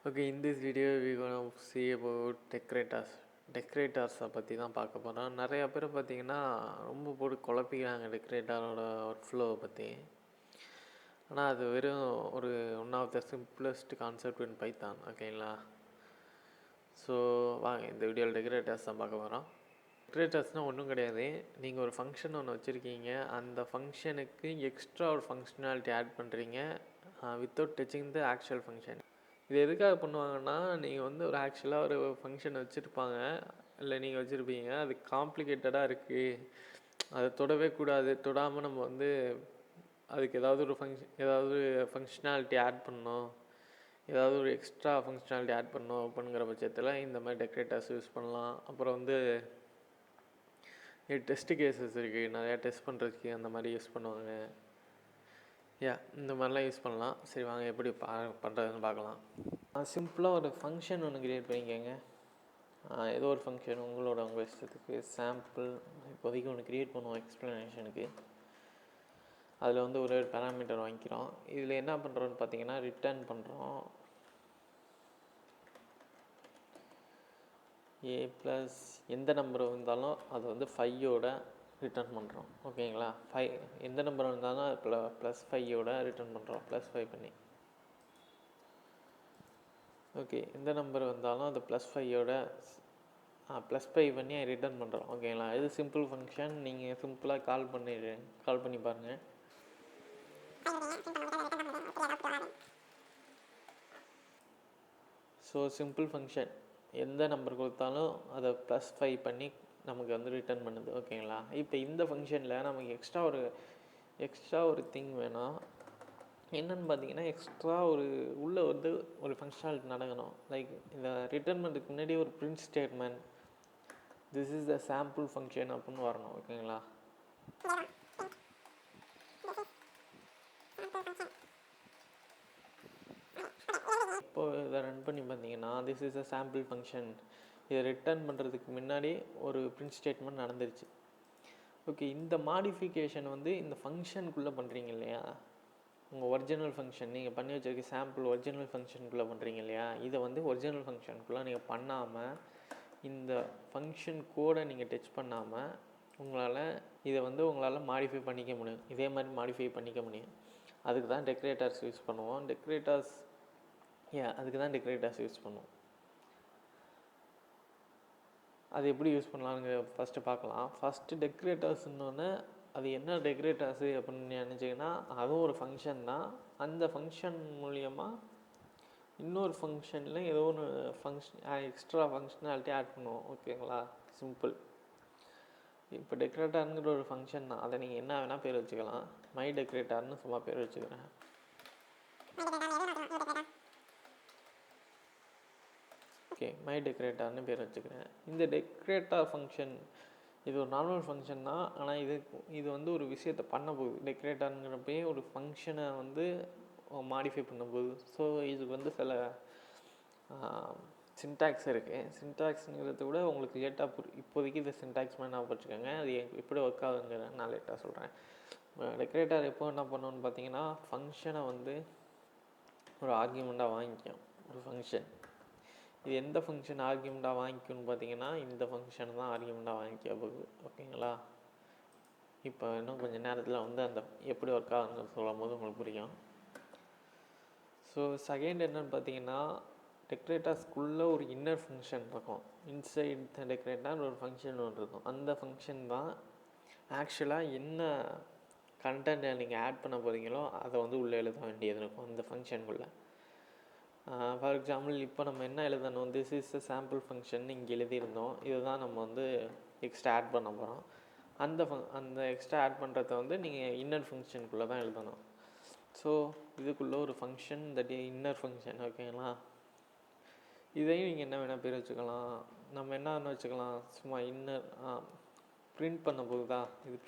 Okay, in this video we're going to see about decorators. டெக்கரேட்டர்ஸை பற்றி தான் பார்க்க போகிறோம். நிறையா பேர் பார்த்திங்கன்னா ரொம்ப போட்டு குழப்பிக்கிறாங்க டெக்கரேட்டரோட ஒர்க் ஃப்ளோவை பற்றி. ஆனால் அது வெறும் ஒரு one of the simplest concept in Python. ஓகேங்களா? ஸோ வாங்க இந்த வீடியோவில் டெக்கரேட்டர்ஸ் தான் பார்க்க போகிறோம். டெக்கரேட்டர்ஸ்னால் ஒன்றும் கிடையாது. நீங்கள் ஒரு ஃபங்க்ஷன் ஒன்று வச்சுருக்கீங்க, அந்த ஃபங்க்ஷனுக்கு எக்ஸ்ட்ரா ஒரு ஃபங்க்ஷனாலிட்டி ஆட் பண்ணுறீங்க without touching the actual function. இது எதுக்காக பண்ணுவாங்கன்னா, நீங்கள் வந்து ஒரு ஆக்சுவலாக ஒரு ஃபங்க்ஷன் வச்சுருப்பாங்க, இல்லை நீங்கள் வச்சுருப்பீங்க, அது காம்ப்ளிகேட்டடாக இருக்குது, அதை தொடவே கூடாது, தொடாமல் நம்ம வந்து அதுக்கு ஏதாவது ஃபங்க்ஷனாலிட்டி ஆட் பண்ணணும், ஏதாவது ஒரு எக்ஸ்ட்ரா ஃபங்க்ஷனாலிட்டி ஆட் பண்ணணும் அப்படிங்கிற பட்சத்தில் இந்த மாதிரி டெக்கரேட்டர்ஸ் யூஸ் பண்ணலாம். அப்புறம் வந்து டெஸ்ட் கேசஸ் இருக்குது, நிறையா டெஸ்ட் பண்ணுறதுக்கு அந்த மாதிரி யூஸ் பண்ணுவாங்க. இந்த மாதிரிலாம் யூஸ் பண்ணலாம். சரி வாங்க எப்படி பண்ணுறதுன்னு பார்க்கலாம். சிம்பிளாக ஒரு ஃபங்க்ஷன் ஒன்று க்ரியேட் பண்ணிக்கோங்க. ஏதோ ஒரு ஃபங்க்ஷன் உங்கள் இஷ்டத்துக்கு சாம்பிள் இப்போதைக்கு ஒன்று க்ரியேட் பண்ணுவோம் எக்ஸ்ப்ளனேஷனுக்கு. அதில் வந்து ஒரு பேராமீட்டர் வாங்கிக்கிறோம். இதில் என்ன பண்ணுறோன்னு பார்த்தீங்கன்னா ரிட்டர்ன் பண்ணுறோம் a ப்ளஸ் எந்த நம்பர் வந்தாலும் அது வந்து 5யோட ரிட்டர்ன் பண்ணுறோம். ஓகேங்களா? 5 எந்த நம்பர் வந்தாலும் +5யோட ரிட்டர்ன் பண்ணுறோம், +5 பண்ணி. ஓகே, எந்த நம்பர் வந்தாலும் அது +5யோட +5 பண்ணி ரிட்டர்ன் பண்ணுறோம். ஓகேங்களா? இது சிம்பிள் ஃபங்க்ஷன். நீங்கள் சிம்பிளாக கால் பண்ணி பாருங்கள். ஸோ சிம்பிள் ஃபங்க்ஷன் எந்த நம்பர் கொடுத்தாலும் அதை +5 பண்ணி நமக்கு வந்து ரிட்டர்ன் பண்ணுது. ஓகேங்களா? இப்போ இந்த ஃபங்க்ஷனில் நமக்கு எக்ஸ்ட்ரா ஒரு திங் வேணும். என்னென்னு பார்த்தீங்கன்னா எக்ஸ்ட்ரா உள்ளே வந்து ஒரு ஃபங்க்ஷனாலிட்டி நடக்கணும். லைக் இந்த ரிட்டர்ன் பண்ணுறதுக்கு முன்னாடி ஒரு print statement, this is the sample function அப்படின்னு வரணும். ஓகேங்களா? இப்போது இதை ரன் பண்ணி பார்த்தீங்கன்னா this is a sample function. இதை ரிட்டர்ன் பண்ணுறதுக்கு முன்னாடி ஒரு பிரிண்ட் ஸ்டேட்மெண்ட் நடந்துருச்சு. ஓகே, இந்த மாடிஃபிகேஷன் வந்து இந்த ஃபங்க்ஷனுக்குள்ளே பண்ணுறீங்க இல்லையா, உங்கள் ஒரிஜினல் ஃபங்க்ஷன் நீங்கள் பண்ணி வச்சுருக்க சாம்பிள் ஒரிஜினல் ஃபங்க்ஷனுக்குள்ளே பண்ணுறீங்க இல்லையா, இதை வந்து ஒரிஜினல் ஃபங்க்ஷனுக்குள்ளே நீங்கள் பண்ணாமல் இந்த ஃபங்க்ஷன் கோடை நீங்கள் டச் பண்ணாமல் உங்களால் மாடிஃபை பண்ணிக்க முடியும். இதே மாதிரி மாடிஃபை பண்ணிக்க முடியும். அதுக்கு தான் டெக்கரேட்டர்ஸ் யூஸ் பண்ணுவோம். அதுக்கு தான் டெக்கரேட்டர்ஸ் யூஸ் பண்ணுவோம். அது எப்படி யூஸ் பண்ணலான்னு ஃபஸ்ட்டு பார்க்கலாம். ஃபஸ்ட்டு டெக்கரேட்டர்ஸ்னோடனே அது என்ன டெக்கரேட்டர்ஸு அப்படின்னு நினச்சிங்கன்னா அதுவும் ஒரு ஃபங்க்ஷன் தான். அந்த ஃபங்க்ஷன் மூலியமாக இன்னொரு ஃபங்க்ஷனில் ஏதோ ஒன்று எக்ஸ்ட்ரா ஃபங்க்ஷனாலிட்டி ஆட் பண்ணுவோம். ஓகேங்களா? சிம்பிள். இப்போ டெக்கரேட்டருங்கிற ஒரு ஃபங்க்ஷன் தான். அதை நீங்கள் என்ன வேணால் பேர் வச்சுக்கலாம். மை டெக்கரேட்டர்னு சும்மா பேர் வச்சுக்கிறேன். ஓகே, மை டெக்கரேட்டர்னு பேர் வச்சுக்கிறேன். இந்த டெக்கரேட்டர் ஃபங்க்ஷன் இது ஒரு நார்மல் ஃபங்க்ஷன் தான். ஆனால் இது வந்து ஒரு விஷயத்தை பண்ண போகுது. டெக்கரேட்டருங்கிறப்பே ஒரு ஃபங்க்ஷனை வந்து மாடிஃபை பண்ணும்போது. ஸோ இதுக்கு வந்து சில சின்டாக்ஸ் இருக்குது. சின்டாக்ஸுங்கிறத விட உங்களுக்கு லேட்டாக இப்போதைக்கு இந்த சின்டாக்ஸ் மாதிரி நான் வச்சுக்கோங்க. அது எப்படி ஒர்க் ஆகுதுங்கிற நான் லேட்டாக சொல்கிறேன். டெக்கரேட்டர் எப்போ என்ன பண்ணணுன்னு பார்த்தீங்கன்னா ஃபங்க்ஷனை வந்து ஒரு ஆர்கியூமெண்ட்டாக வாங்கிக்கும். ஒரு ஃபங்க்ஷன் இது எந்த ஃபங்க்ஷன் ஆர்கியூமெண்ட்டாக வாங்கிக்கும்னு பார்த்தீங்கன்னா இந்த ஃபங்க்ஷன் தான் ஆர்கியூமெண்ட்டாக வாங்கிக்க போகுது. ஓகேங்களா? இப்போ இன்னும் கொஞ்சம் நேரத்தில் வந்து அந்த எப்படி ஒர்க் ஆகுதுன்னு சொல்லும் போது உங்களுக்கு புரியும். ஸோ செகண்ட் என்னென்னு பார்த்தீங்கன்னா டெக்கரேட்டர்ஸ்குள்ளே ஒரு இன்னர் ஃபங்க்ஷன் இருக்கும். இன்சைட் த டெக்கரேட்டர் ஒரு ஃபங்க்ஷன் ஒன்று இருக்கும். அந்த ஃபங்க்ஷன் தான் ஆக்சுவலாக என்ன கண்டென்ட்டை நீங்கள் ஆட் பண்ண போகிறீங்களோ அதை வந்து உள்ளே எழுத வேண்டியது இருக்கும் அந்த ஃபங்க்ஷனுக்குள்ளே. ஃபார் எக்ஸாம்பிள் இப்போ நம்ம என்ன எழுதணும், this is a sample function இங்கே எழுதியிருந்தோம். இதுதான் நம்ம வந்து எக்ஸ்ட்ரா ஆட் பண்ண போகிறோம். அந்த எக்ஸ்ட்ரா ஆட் பண்ணுறத வந்து நீங்கள் இன்னர் ஃபங்க்ஷனுக்குள்ளே தான் எழுதணும். ஸோ இதுக்குள்ளே ஒரு ஃபங்க்ஷன் தட் இன்னர் ஃபங்க்ஷன். ஓகேங்களா? இதையும் நீங்கள் என்ன வேணால் பேர் வச்சுக்கலாம். நம்ம என்ன வேணால் வச்சுக்கலாம், சும்மா இன்னர் பிரிண்ட் பண்ண போகுதா, இது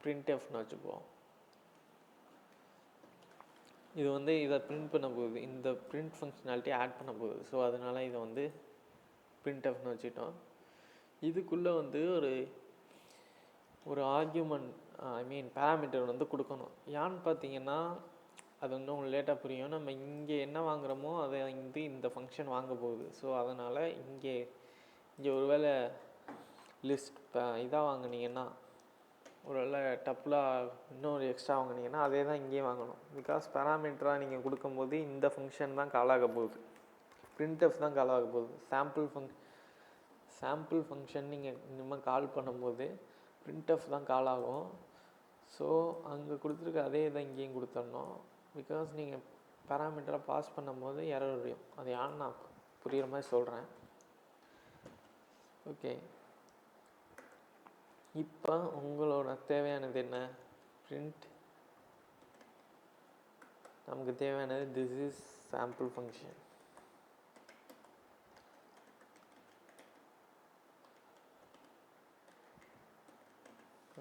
பிரிண்ட்எஃப்னு வச்சுக்குவோம். இது வந்து இதை பிரிண்ட் பண்ண போகுது, இந்த பிரிண்ட் ஃபங்க்ஷனாலிட்டி ஆட் பண்ண போகுது. ஸோ அதனால் இதை வந்து பிரிண்ட்எஃப்னு வச்சுட்டோம். இதுக்குள்ளே வந்து ஒரு ஆர்கியூமெண்ட் பேராமீட்டர் வந்து கொடுக்கணும். ஏன்னு பார்த்தீங்கன்னா அது வந்து உங்களுக்கு லேட்டாக புரியும். நம்ம இங்கே என்ன வாங்குகிறோமோ அதை வந்து இந்த ஃபங்க்ஷன் வாங்க போகுது. ஸோ அதனால் இங்கே ஒரு வேளை லிஸ்ட் இதாக வாங்கினீங்கன்னா, ஒரு வேளை டப்புலாக இன்னொரு எக்ஸ்ட்ரா வாங்கினீங்கன்னா அதே தான் இங்கேயும் வாங்கணும். பிகாஸ் பேராமீட்டராக நீங்கள் கொடுக்கும்போது இந்த ஃபங்க்ஷன் தான் கால் ஆக போகுது, printf தான் கால் ஆக போகுது. சாம்பிள் ஃபங்க்ஷன் நீங்கள் இனிமேல் கால் பண்ணும்போது printf தான் கால் ஆகும். ஸோ அங்கே கொடுத்துருக்க அதே இதை இங்கேயும் கொடுத்துடணும். பிகாஸ் நீங்கள் பேராமீட்டராக பாஸ் பண்ணும்போது எரர் வரும். அது யான்னு நான் புரிகிற மாதிரி சொல்கிறேன். ஓகே, இப்போ உங்களோட தேவையானது என்ன? பிரிண்ட், நமக்கு தேவையானது திஸ் இஸ் சாம்பிள் ஃபங்க்ஷன்.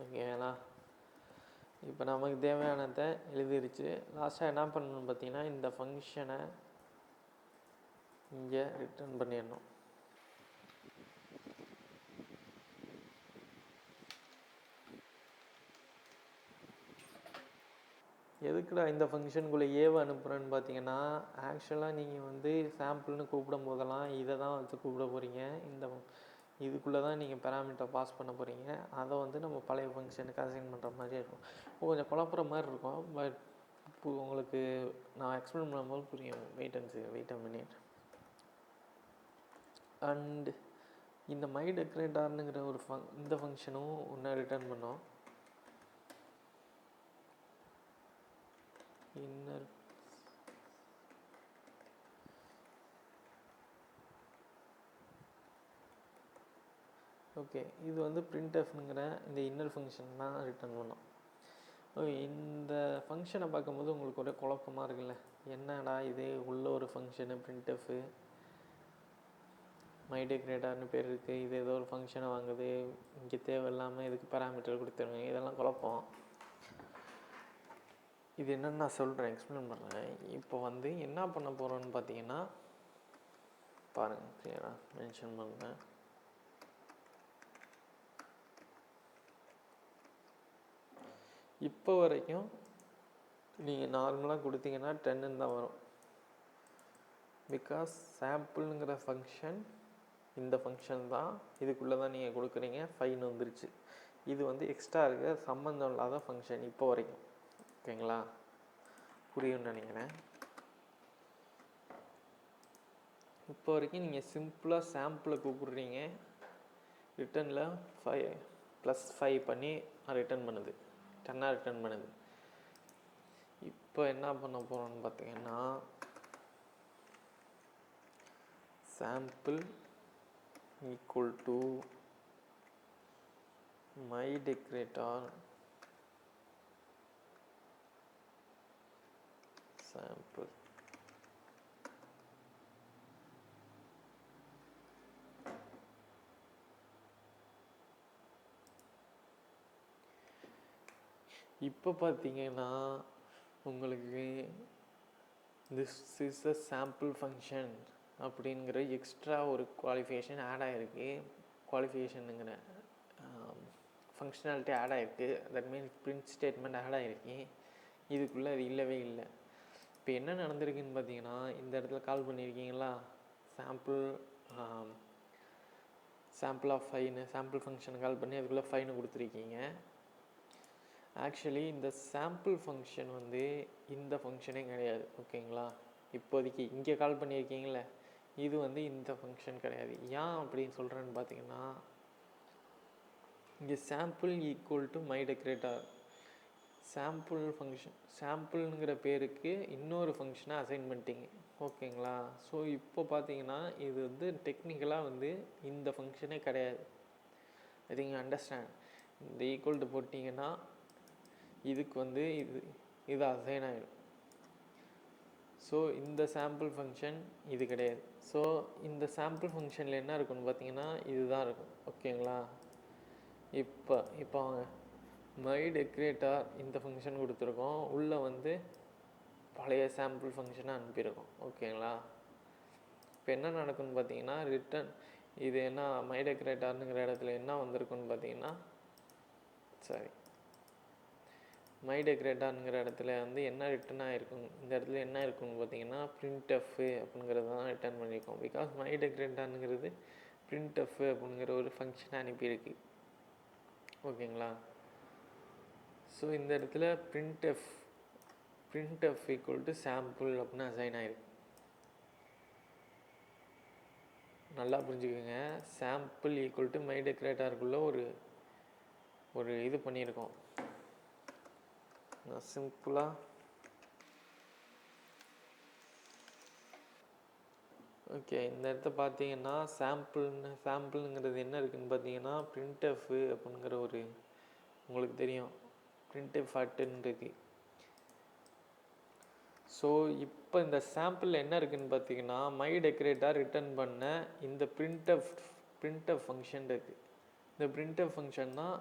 ஓகேங்களா? இப்போ நமக்கு தேவையானதை எழுதிருச்சு. லாஸ்ட்டாக என்ன பண்ணணும்னு பார்த்தீங்கன்னா, இந்த ஃபங்க்ஷனை இங்கே ரிட்டர்ன் பண்ணிடணும். எதுக்குடா இந்த ஃபங்க்ஷனுக்குள்ளே ஏவை அனுப்புகிறேன்னு பார்த்தீங்கன்னா, ஆக்சுவலாக நீங்கள் வந்து சாம்பிள்னு கூப்பிடும் போதெல்லாம் இதை தான் வச்சு கூப்பிட போகிறீங்க. இதுக்குள்ளே தான் நீங்கள் பேராமீட்டர் பாஸ் பண்ண போகிறீங்க. அதை வந்து நம்ம பழைய ஃபங்க்ஷனுக்கு அசைன் பண்ணுற மாதிரி இருக்கும். கொஞ்சம் குழப்புற மாதிரி இருக்கும். பட் இப்போ உங்களுக்கு நான் எக்ஸ்பிளைன் பண்ணும்போது புரியும். Wait a minute. அண்ட் இந்த மை டெக்கரேட்டார்னுங்கிற ஒரு இந்த ஃபங்க்ஷனும் ஒன்று ரிட்டர்ன் பண்ணோம். இன்னர் ஓகே, இது வந்து printfங்கிற இந்த இன்னர் ஃபங்க்ஷன் தான் ரிட்டர்ன் பண்ணோம். ஓகே, இந்த ஃபங்க்ஷனை பார்க்கும்போது உங்களுக்கு ஒரே குழப்பமாக இருக்குல்ல, என்னடா இது உள்ள ஒரு ஃபங்க்ஷனு printf, மை டெக்கரேட்டார்னு பேர் இருக்குது, இது ஏதோ ஒரு ஃபங்க்ஷனை வாங்குது, இங்கே தேவையில்லாமல் இதுக்கு பேராமீட்டர் கொடுத்துருங்க, இதெல்லாம் குழப்பம். இது என்னென்னு நான் சொல்கிறேன், எக்ஸ்பிளைன் பண்ணுறேன். இப்போ வந்து என்ன பண்ண போகிறோன்னு பார்த்தீங்கன்னா, பாருங்கள், கிளியராக மென்ஷன் பண்ணுறேன். இப்போ வரைக்கும் நீங்கள் நார்மலாக கொடுத்தீங்கன்னா 10 தான் வரும். பிகாஸ் சாம்பிளுங்கிற ஃபங்க்ஷன் இந்த ஃபங்க்ஷன் தான், இதுக்குள்ளே தான் நீங்கள் கொடுக்குறீங்க. 5 வந்துருச்சு. இது வந்து எக்ஸ்ட்ரா இருக்க சம்மந்தம் இல்லாத ஃபங்க்ஷன் இப்போ வரைக்கும். ஓகேங்களா? புரியும்னு நினைக்கிறேன். இப்போ வரைக்கும் நீங்கள் சிம்பிளாக சாம்பிளை கூப்பிடுறீங்க, ரிட்டனில் 5 +5 பண்ணி ரிட்டர்ன் பண்ணுது, 10 ரிட்டர்ன் பண்ணுது. இப்போ என்ன பண்ண போகிறோம்னு பார்த்தீங்கன்னா, sample equal to my decorator sample. இப்போ பார்த்தீங்கன்னா உங்களுக்கு this is a sample function அப்படிங்கிற எக்ஸ்ட்ரா ஒரு குவாலிஃபிகேஷன் ஆட் ஆகிருக்கு. குவாலிஃபிகேஷனுங்கிற ஃபங்க்ஷனாலிட்டி ஆட் ஆகிருக்கு. That means print statement add ஆகிருக்கு. இதுக்குள்ளே அது இல்லவே இல்லை. இப்போ என்ன நடந்திருக்குன்னு பார்த்தீங்கன்னா, இந்த இடத்துல கால் பண்ணியிருக்கீங்களா, சாம்பிள் ஆஃப் 5ன்னு சாம்பிள் ஃபங்க்ஷனை கால் பண்ணி அதுக்குள்ளே 5ன்னு கொடுத்துருக்கீங்க. ஆக்சுவலி இந்த சாம்பிள் ஃபங்க்ஷன் வந்து இந்த ஃபங்க்ஷனே கிடையாது. ஓகேங்களா? இப்போதைக்கு இங்கே கால் பண்ணியிருக்கீங்களே, இது வந்து இந்த ஃபங்க்ஷன் கிடையாது. ஏன் அப்படின்னு சொல்கிறேன்னு பார்த்தீங்கன்னா, இங்கே sample equal to my decorator sample function, சாம்பிள்ங்கிற பேருக்கு இன்னொரு ஃபங்க்ஷனை அசைன் பண்ணிட்டீங்க. ஓகேங்களா? ஸோ இப்போ பார்த்தீங்கன்னா இது வந்து டெக்னிக்கலாக வந்து இந்த ஃபங்க்ஷனே கிடையாது. I think understand. இந்த ஈக்குவல் டு போட்டிங்கன்னா இதுக்கு வந்து இது அசைன் ஆகிடும். ஸோ இந்த சாம்பிள் ஃபங்க்ஷன் இது கிடையாது. ஸோ இந்த சாம்பிள் ஃபங்க்ஷனில் என்ன இருக்குன்னு பார்த்தீங்கன்னா இதுதான் இருக்கும். ஓகேங்களா? இப்போ அவங்க மை டெக்கரேட்டார் இந்த ஃபங்க்ஷன் கொடுத்துருக்கோம், உள்ளே வந்து பழைய சாம்பிள் ஃபங்க்ஷனை அனுப்பியிருக்கோம். ஓகேங்களா? இப்போ என்ன நடக்குன்னு பார்த்தீங்கன்னா, ரிட்டன் இது என்ன மை டெக்கரேட்டார்னுங்கிற இடத்துல என்ன வந்திருக்குன்னு பார்த்தீங்கன்னா, சரி மை டெக்கரேட்டாருங்கிற இடத்துல வந்து என்ன ரிட்டன் ஆகிருக்கும், இந்த இடத்துல என்ன இருக்குன்னு பார்த்தீங்கன்னா printf அப்படிங்கிறது தான் ரிட்டர்ன் பண்ணியிருக்கோம். பிகாஸ் மை டெக்கரேட்டாருங்கிறது printf அப்படிங்கிற ஒரு ஃபங்க்ஷனை அனுப்பியிருக்கு. ஓகேங்களா? ஸோ இந்த இடத்துல printf ஈக்குவல் டு சாம்பிள் அப்படின்னு அசைன் ஆகிருக்கு. நல்லா புரிஞ்சுக்கோங்க, சாம்பிள் ஈக்குவல் டு மை டெக்கரேட்டாருக்குள்ளே ஒரு இது பண்ணியிருக்கோம். நான் சிம்பிளாக ஓகே, இந்த இடத்த பார்த்தீங்கன்னா சாம்பிளுங்கிறது என்ன இருக்குதுன்னு பார்த்தீங்கன்னா printf அப்படிங்கிற ஒரு உங்களுக்கு தெரியும் printf அட்டுன்னு இருக்கு. ஸோ இப்போ இந்த சாம்பிளில் என்ன இருக்குதுன்னு பார்த்தீங்கன்னா மை டெக்கரேட்டார் ரிட்டர்ன் பண்ண இந்த printf ஃபங்க்ஷன் இருக்குது. இந்த printf ஃபங்க்ஷன் தான்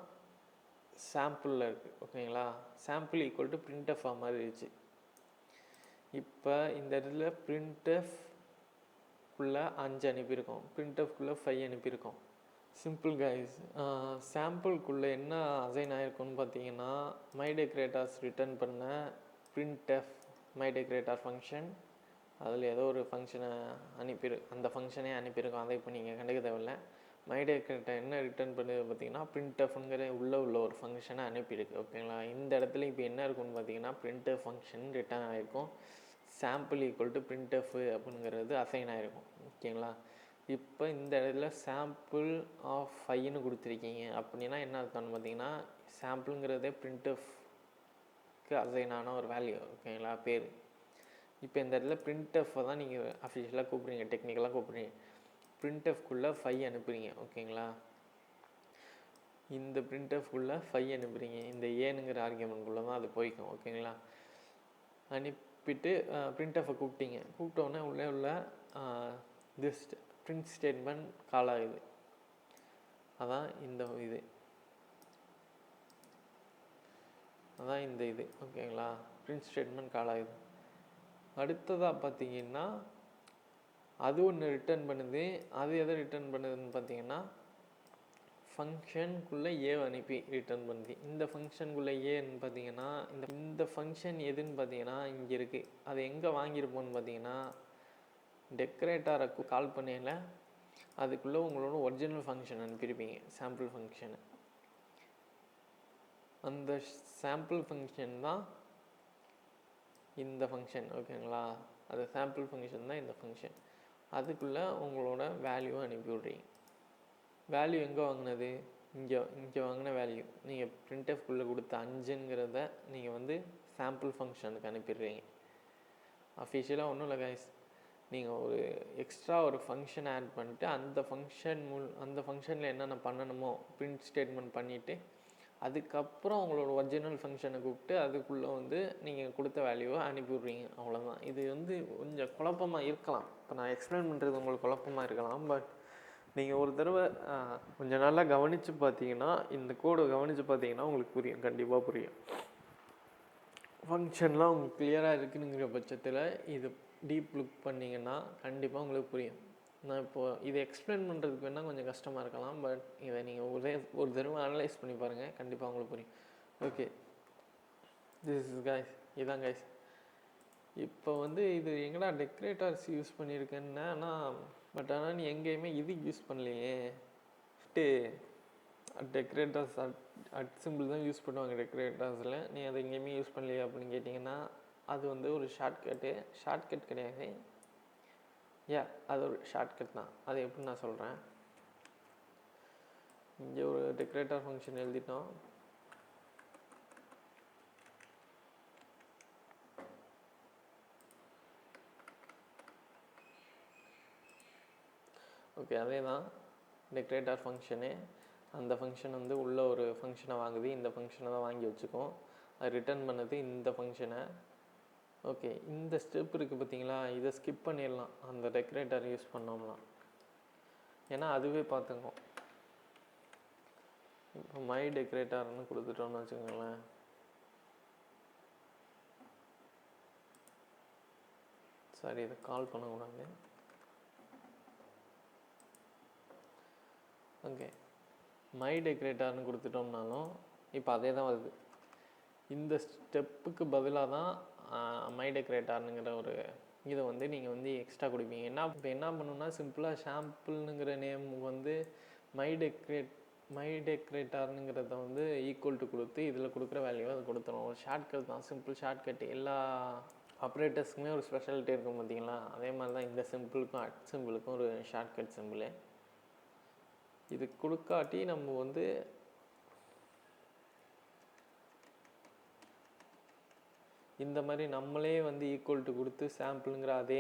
சாம்பிளில் இருக்குது. ஓகேங்களா? சாம்பிள் ஈக்குவல் டு printf மாறிடுச்சு. இப்போ இந்த இடத்துல printfக்குள்ளே 5 அனுப்பியிருக்கோம், printfக்குள்ளே 5 அனுப்பியிருக்கோம். Simple guys. சாம்பிள்குள்ளே என்ன அசைன் ஆகிருக்குன்னு பார்த்தீங்கன்னா மை டெக்கரேட்டார்ஸ் ரிட்டர்ன் பண்ண printf மை டெக்கரேட்டார் ஃபங்க்ஷன், அதில் ஏதோ ஒரு ஃபங்க்ஷனை அந்த ஃபங்க்ஷனே அனுப்பியிருக்கோம். அதை இப்போ நீங்கள் கண்டுக்க தேவையில்லை. மை டெக்கரேட்டர் என்ன ரிட்டர்ன் பண்ணுது பார்த்தீங்கன்னா printfங்கிற உள்ள ஒரு ஃபங்க்ஷனை அனுப்பியிருக்கு. ஓகேங்களா? இந்த இடத்துல இப்போ என்ன இருக்குன்னு பார்த்தீங்கன்னா printf ஃபங்க்ஷன் ரிட்டர்ன் ஆகிருக்கும். சாம்பிள் ஈக்குவல் டு printf அப்படிங்கிறது அசைன் ஆகிருக்கும். ஓகேங்களா? இப்போ இந்த இடத்துல சாம்பிள் ஆஃப் 5ன்னு கொடுத்துருக்கீங்க. அப்படின்னா என்ன அர்த்தம்னு பார்த்தீங்கன்னா சாம்பிளுங்கிறதே printfக்கு அசைன் ஆன ஒரு வேல்யூ. ஓகேங்களா? பேர். இப்போ இந்த இடத்துல printf தான் நீங்கள் அஃபிஷியலாக கூப்பிட்றீங்க, டெக்னிக்கலாக கூப்பிட்றீங்க. printfக்குள்ளே 5 அனுப்புறீங்க. ஓகேங்களா? இந்த printfக்குள்ளே 5 அனுப்புறீங்க. இந்த ஏனுங்கிற ஆர்கியூமெண்ட்குள்ளே தான் அது போய்க்கும். ஓகேங்களா? அனுப்பிட்டு printf கூப்பிட்டீங்க. கூப்பிட்டோன்னே உள்ளே உள்ள திஸ் பிரிண்ட் ஸ்டேட்மெண்ட் கால் ஆகுது. அதான் இந்த இது. ஓகேங்களா? பிரிண்ட் ஸ்டேட்மெண்ட் கால் ஆகுது. அடுத்ததாக பார்த்தீங்கன்னா அது ஒன்று ரிட்டர்ன் பண்ணுது. அது எதை ரிட்டர்ன் பண்ணுதுன்னு பார்த்தீங்கன்னா ஃபங்க்ஷனுக்குள்ளே அனுப்பி ரிட்டர்ன் பண்ணுது. இந்த ஃபங்க்ஷனுக்குள்ளே ஏன்னு பார்த்தீங்கன்னா இந்த ஃபங்க்ஷன் எதுன்னு பார்த்தீங்கன்னா இங்கே இருக்குது. அது எங்கே வாங்கியிருப்போன்னு பார்த்தீங்கன்னா டெக்கரேட்டாரை கால் பண்ணல அதுக்குள்ளே உங்களோட ஒரிஜினல் ஃபங்க்ஷன் அனுப்பியிருப்பீங்க, சாம்பிள் ஃபங்க்ஷனு. அந்த சாம்பிள் ஃபங்க்ஷன் தான் இந்த ஃபங்க்ஷன். ஓகேங்களா? அது சாம்பிள் ஃபங்க்ஷன் தான் இந்த ஃபங்க்ஷன். அதுக்குள்ளே உங்களோட வேல்யூவை அனுப்பி விட்றீங்க. வேல்யூ எங்கே வாங்கினது? இங்கே வாங்கின வேல்யூ நீங்கள் printfக்குள்ளே கொடுத்த 5ங்கிறத நீங்கள் வந்து சாம்பிள் ஃபங்க்ஷனுக்கு அனுப்பிடுறீங்க. அஃபிஷியலாக ஒன்றும் இல்லை கைஸ், நீங்கள் ஒரு எக்ஸ்ட்ரா ஒரு ஃபங்க்ஷன் ஆட் பண்ணிட்டு அந்த ஃபங்க்ஷனில் என்னென்ன பண்ணணுமோ பிரிண்ட் ஸ்டேட்மெண்ட் பண்ணிவிட்டு அதுக்கப்புறம் உங்களோட ஒரிஜினல் ஃபங்க்ஷனை கூப்பிட்டு அதுக்குள்ளே வந்து நீங்கள் கொடுத்த வேல்யூவை அனுப்பிவிட்றீங்க. அவ்வளோதான். இது வந்து கொஞ்சம் குழப்பமாக இருக்கலாம். இப்போ நான் எக்ஸ்பிளைன் பண்ணுறது உங்களுக்கு குழப்பமாக இருக்கலாம். பட் நீங்கள் ஒரு தடவை கொஞ்சம் நல்லா கவனித்து பார்த்தீங்கன்னா, இந்த கோடை கவனித்து பார்த்தீங்கன்னா உங்களுக்கு புரியும், கண்டிப்பாக புரியும். ஃபங்க்ஷன்லாம் உங்களுக்கு கிளியராக இருக்குதுங்கிற பட்சத்தில் இது டீப் லுக் பண்ணிங்கன்னா கண்டிப்பாக உங்களுக்கு புரியும். நான் இப்போது இதை எக்ஸ்பிளைன் பண்ணுறதுக்கு வேணால் கொஞ்சம் கஷ்டமாக இருக்கலாம். பட் இதை நீங்கள் ஒரு தடவை அனலைஸ் பண்ணி பாருங்கள், கண்டிப்பாக உங்களுக்கு புரியும். Okay, this is guys. இதான் கைஸ். இப்போ வந்து இது எங்கடா டெக்கரேட்டர்ஸ் யூஸ் பண்ணியிருக்கேன்னா பட் ஆனால் நீ எங்கேயுமே இது யூஸ் பண்ணலையே. டெக்கரேட்டர்ஸ் அட் சிம்பிள் தான் யூஸ் பண்ணுவாங்க டெக்கரேட்டர்ஸில். நீ அதை எங்கேயுமே யூஸ் பண்ணலையே அப்படின்னு கேட்டிங்கன்னா அது வந்து ஒரு ஷார்ட்கட் கிடையாது. அது ஒரு ஷார்ட்கட் தான். அது எப்படி நான் சொல்கிறேன். இங்கே ஒரு டெக்கரேட்டர் ஃபங்க்ஷன் எழுதிட்டோம். ஓகே, அதே தான் டெக்கரேட்டர் ஃபங்க்ஷனு. அந்த ஃபங்க்ஷன் வந்து உள்ள ஒரு ஃபங்க்ஷனை வாங்குது. இந்த ஃபங்க்ஷனை தான் வாங்கி வச்சுக்கோம். அது ரிட்டர்ன் பண்ணது இந்த ஃபங்க்ஷனை. ஓகே, இந்த ஸ்டெப் இருக்குது பார்த்தீங்களா, இதை ஸ்கிப் பண்ணிடலாம் அந்த டெக்கரேட்டர் யூஸ் பண்ணோம்னா. ஏன்னா அதுவே பார்த்துக்கோம். இப்போ மை டெக்கரேட்டர்னு கொடுத்துட்டோம்னு வச்சுக்கோங்களேன். சாரி, இதை கால் பண்ணக்கூடாது. ஓகே, மை டெக்கரேட்டர்னு கொடுத்துட்டோம்னாலும் இப்போ அதே தான் வருது. இந்த ஸ்டெப்புக்கு பதிலாக தான் மை டெக்கரேட்டார்னுங்கிற ஒரு இதை வந்து நீங்கள் வந்து எக்ஸ்ட்ரா கொடுப்பீங்க. இப்போ என்ன பண்ணணும்னா சிம்பிளாக ஷாம்பிள்னுங்கிற நேம் வந்து மை டெக்கரேட்டார்னுங்கிறத வந்து ஈக்குவல் டு கொடுத்து இதில் கொடுக்குற வேல்யூவை அதை கொடுத்துரும். ஒரு ஷார்ட்கட் தான், சிம்பிள் ஷார்ட்கட். எல்லா ஆப்ரேட்டர்ஸ்க்குமே ஒரு ஸ்பெஷாலிட்டி இருக்கும் பார்த்தீங்களா, அதே மாதிரி தான் இந்த சிம்பிளுக்கும் அட் சிம்பிளுக்கும் ஒரு ஷார்ட்கட் சிம்பிளு. இது கொடுக்காட்டி நம்ம வந்து இந்த மாதிரி நம்மளே வந்து ஈக்குவல் டு கொடுத்து சாம்பிளுங்கிற அதே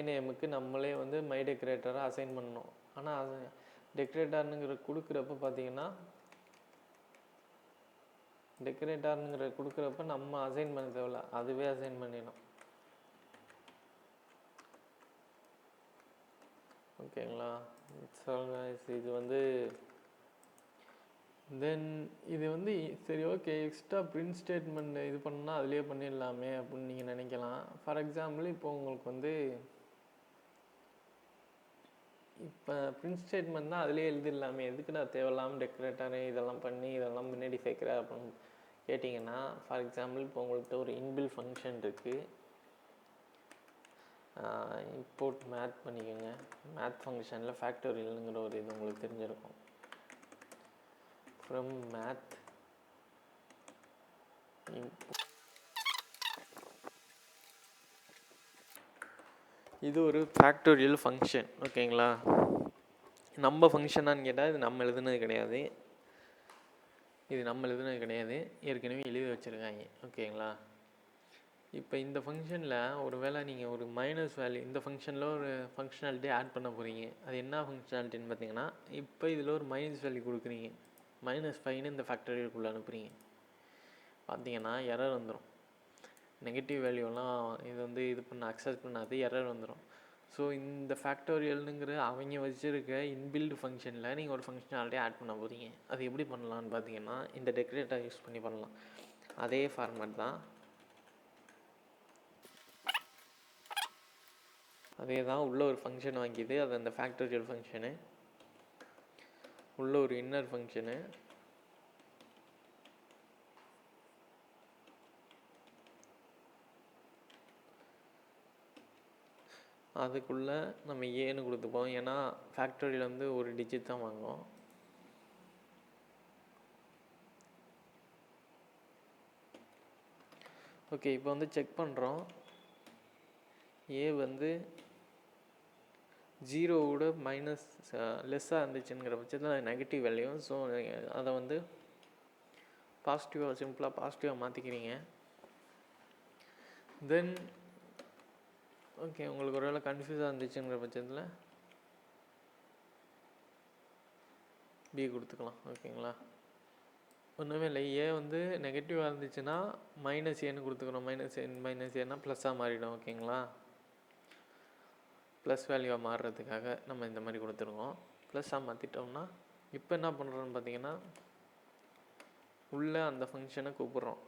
நேமுக்கு நம்மளே வந்து மை டெக்கரேட்டரை அசைன் பண்ணணும். ஆனால் அது டெக்கரேட்டர்னுங்கிற கொடுக்குறப்ப பார்த்தீங்கன்னா நம்ம அசைன் பண்ண தேவையில்ல, அதுவே அசைன் பண்ணிடும். ஓகேங்களா? இது வந்து தென் இது வந்து சரி ஓகே எக்ஸ்ட்ரா பிரிண்ட் ஸ்டேட்மெண்ட் இது பண்ணால் அதுலேயே பண்ணிடலாமே அப்படின்னு நீங்கள் நினைக்கலாம். ஃபார் எக்ஸாம்பிள் இப்போ உங்களுக்கு வந்து இப்போ பிரிண்ட் ஸ்டேட்மெண்ட் தான் அதுலேயே எழுதிடலாமே, எதுக்கு நான் தேவையில்லாமல் டெக்கரேட்டரு இதெல்லாம் பண்ணி இதெல்லாம் முன்னாடி சேர்க்குறேன் அப்படின்னு கேட்டிங்கன்னா, ஃபார் எக்ஸாம்பிள் இப்போ உங்கள்கிட்ட ஒரு இன்பில் ஃபங்க்ஷன் இருக்குது. இம்போர்ட் மேத் பண்ணிக்கோங்க. மேத் ஃபங்க்ஷனில் ஃபேக்டோரியல்ங்கிற ஒரு இது உங்களுக்கு தெரிஞ்சிருக்கும். ஃப்ரம் மேத் இது ஒரு ஃபேக்டோரியல் ஃபங்க்ஷன். ஓகேங்களா? நம்ம ஃபங்க்ஷனான்னு கேட்டால் இது நம்ம எழுதுனது கிடையாது, ஏற்கனவே எழுதி வச்சுருக்காங்க. ஓகேங்களா? இப்போ இந்த ஃபங்க்ஷனில் ஒரு வேளை நீங்கள் ஒரு மைனஸ் வேல்யூ இந்த ஃபங்க்ஷனில் ஒரு ஃபங்க்ஷனாலிட்டி ஆட் பண்ண போகிறீங்க. அது என்ன ஃபங்க்ஷனாலிட்டின்னு பார்த்தீங்கன்னா, இப்போ இதில் ஒரு மைனஸ் வேல்யூ கொடுக்குறீங்க, -5ன்னு இந்த ஃபேக்டோரியலுக்குள்ளே அனுப்புகிறீங்க. பார்த்தீங்கன்னா எரர் வந்துடும். நெகட்டிவ் வேல்யூலாம் இது வந்து அக்செப்ட் பண்ணாது, எரர் வந்துடும். ஸோ இந்த ஃபேக்டோரியல்னுங்கிற அவங்க வச்சுருக்க இன்பில்டு ஃபங்க்ஷனில் நீங்கள் ஒரு ஃபங்க்ஷனாலிட்டி ஆட் பண்ண போகிறீங்க. அது எப்படி பண்ணலான்னு பார்த்தீங்கன்னா, இந்த டெக்கரேட்டர் யூஸ் பண்ணி பண்ணலாம். அதே ஃபார்மேட் தான், உள்ள ஒரு ஃபங்க்ஷன் வாங்கிது, அது அந்த ஃபேக்டோரியல் ஃபங்க்ஷனு, உள்ள ஒரு இன்னர் ஃபங்க்ஷனு, அதுக்குள்ளே நம்ம ஏன்னு கொடுத்துப்போம். ஏன்னா ஃபேக்டோரியல் வந்து ஒரு டிஜிட் தான் வாங்குவோம். ஓகே, இப்போ வந்து செக் பண்ணுறோம். ஏ வந்து 0வோட மைனஸ் லெஸ்ஸாக இருந்துச்சுங்கிற பட்சத்தில் நெகட்டிவ் வேல்யூ. ஸோ அதை வந்து சிம்பிளாக பாசிட்டிவாக மாற்றிக்கிறீங்க. தென் ஓகே, உங்களுக்கு ஒரு வேளை கன்ஃபியூஸாக இருந்துச்சுங்கிற பட்சத்தில் பி கொடுத்துக்கலாம். ஓகேங்களா? ஒன்றுமே இல்லை, ஏ வந்து நெகட்டிவாக இருந்துச்சுன்னா -ஏன்னு கொடுத்துக்கிறோம். -ஏன்னா ப்ளஸ்ஸாக மாறிடும். ஓகேங்களா? ப்ளஸ் வேல்யூவாக மாறுறதுக்காக நம்ம இந்த மாதிரி கொடுத்துருக்கோம். ப்ளஸ்ஸாக மாற்றிட்டோம்னா இப்போ என்ன பண்ணுறோன்னு பார்த்தீங்கன்னா, உள்ளே அந்த ஃபங்க்ஷனை கூப்பிட்றோம்.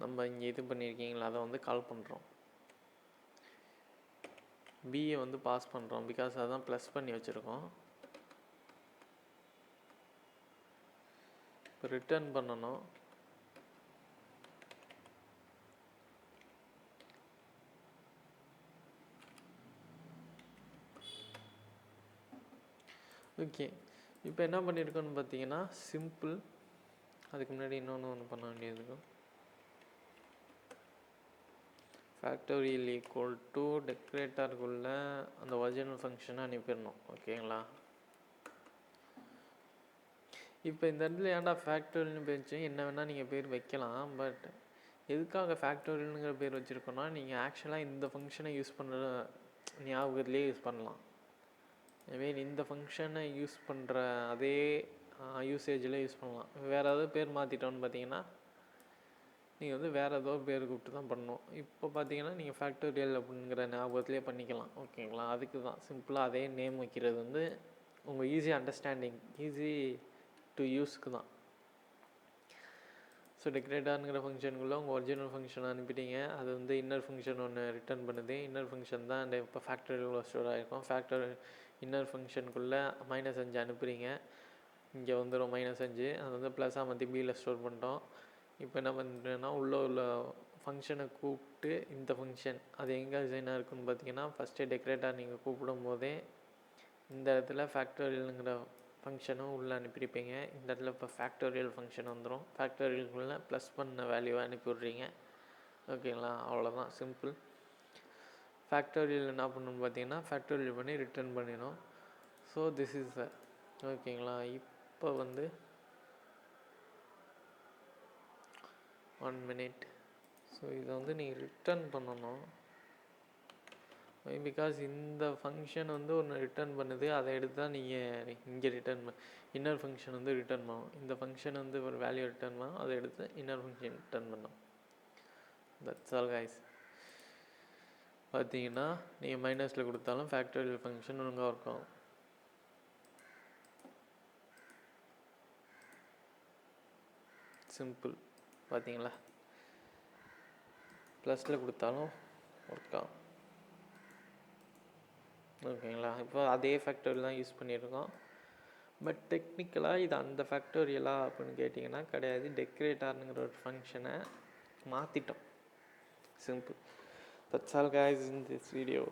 நம்ம இங்கே இது பண்ணியிருக்கீங்களா, அதை வந்து கால் பண்ணுறோம். பியை வந்து பாஸ் பண்ணுறோம், பிகாஸ் அதான் ப்ளஸ் பண்ணி வச்சுருக்கோம். இப்போ ரிட்டர்ன் பண்ணணும். ஓகே, இப்போ என்ன பண்ணியிருக்கோன்னு பார்த்தீங்கன்னா சிம்பிள். அதுக்கு முன்னாடி ஒன்று பண்ண வேண்டியது இருக்கும். ஃபேக்டோரியல் ஈக்குவல் டு டெக்கரேட்டருக்குள்ளே அந்த ஒரிஜினல் ஃபங்க்ஷனை அனுப்பிடணும். ஓகேங்களா? இப்போ இந்த இடத்துல ஏன்டா ஃபேக்டோரியல்னு பேர் என்ன வேணால் நீங்கள் பேர் வைக்கலாம். பட் எதுக்காக ஃபேக்டோரியல்னுங்கிற பேர் வச்சுருக்கோன்னா, நீங்கள் ஆக்சுவலாக இந்த ஃபங்க்ஷனை யூஸ் பண்ணுற ஞாபகத்துலேயே யூஸ் பண்ணலாம். ஐ இந்த ஃபங்க்ஷனை யூஸ் பண்ணுற அதே யூசேஜில் யூஸ் பண்ணலாம். வேறு ஏதாவது பேர் மாற்றிட்டோன்னு பார்த்தீங்கன்னா நீங்கள் வந்து வேறு ஏதோ பேர் கூப்பிட்டு தான் பண்ணணும். இப்போ பார்த்தீங்கன்னா நீங்கள் ஃபேக்டோரியல் அப்படிங்கிற ஞாபகத்துலேயே பண்ணிக்கலாம். ஓகேங்களா? அதுக்கு தான் சிம்பிளாக அதே நேம் வைக்கிறது வந்து உங்கள் ஈஸி அண்டர்ஸ்டாண்டிங், ஈஸி டு யூஸ்க்கு தான். ஸோ டெக்கரேட்டர்ங்கிற ஃபங்க்ஷனுக்குள்ளே உங்கள் ஒரிஜினல் ஃபங்க்ஷன் அனுப்பிட்டீங்க. அது வந்து இன்னர் ஃபங்க்ஷன் ஒன்று ரிட்டர்ன் பண்ணுது. இன்னர் ஃபங்க்ஷன் தான் அந்த இப்போ ஃபேக்டோரியல் ஸ்டோர் ஆகிருக்கும். இன்னர் ஃபங்க்ஷனுக்குள்ளே -5 அனுப்புகிறீங்க. இங்கே வந்துடும் -5, அது வந்து ப்ளஸ்ஸாக மாற்றி பியில் ஸ்டோர் பண்ணிட்டோம். இப்போ என்ன பண்ணுறேன்னா உள்ள ஃபங்க்ஷனை கூப்பிட்டு இந்த ஃபங்க்ஷன் அது எங்கே அசைனாக இருக்குன்னு பார்த்தீங்கன்னா, ஃபஸ்ட்டே டெக்கரேட்டாக நீங்கள் கூப்பிடும் போதே இந்த இடத்துல ஃபேக்டோரியலுங்கிற ஃபங்க்ஷனும் உள்ளே அனுப்பியிருப்பீங்க. இந்த இடத்துல இப்போ ஃபேக்டோரியல் ஃபங்க்ஷன் வந்துடும். ஃபேக்டோரியலுக்குள்ளே ப்ளஸ் பண்ண வேல்யூவை அனுப்பி விட்றீங்க. ஓகேங்களா, அவ்வளோதான், சிம்பிள். ஃபேக்டோரியல் என்ன பண்ணணும்னு பார்த்தீங்கன்னா, ஃபேக்டோரியல் பண்ணி ரிட்டர்ன் பண்ணிடும். ஸோ திஸ் இஸ் த ஓகேங்களா. இப்போ வந்து 1 minute. ஸோ இதை வந்து நீங்கள் ரிட்டர்ன் பண்ணணும். பிகாஸ் இந்த ஃபங்க்ஷன் வந்து ஒன்று ரிட்டர்ன் பண்ணுது, அதை எடுத்து தான் நீங்கள் இங்கே ரிட்டர்ன் இன்னொரு ஃபங்க்ஷன் வந்து ரிட்டர்ன் பண்ணணும். இந்த ஃபங்க்ஷன் வந்து ஒரு வேல்யூ ரிட்டர்ன் பண்ணணும், அதை எடுத்து இன்னொரு ஃபங்க்ஷன் ரிட்டர்ன் பண்ணணும். That's all guys. பார்த்தீங்கன்னா நீங்கள் மைனஸில் கொடுத்தாலும் ஃபேக்டோரியல் ஃபங்க்ஷன் ஒழுங்காக ஒர்க் ஆகும். சிம்பிள். பார்த்தீங்களா, ப்ளஸில் கொடுத்தாலும் ஒர்க் ஆகும். ஓகேங்களா, இப்போ அதே ஃபேக்டோரியல் தான் யூஸ் பண்ணியிருக்கோம். பட் டெக்னிக்கலாக இது அந்த ஃபேக்டோரியலா அப்படின்னு கேட்டிங்கன்னா கிடையாது. டெக்கரேட்டாருங்கிற ஒரு ஃபங்க்ஷனை மாற்றிட்டோம். Simple. That's all guys in this video.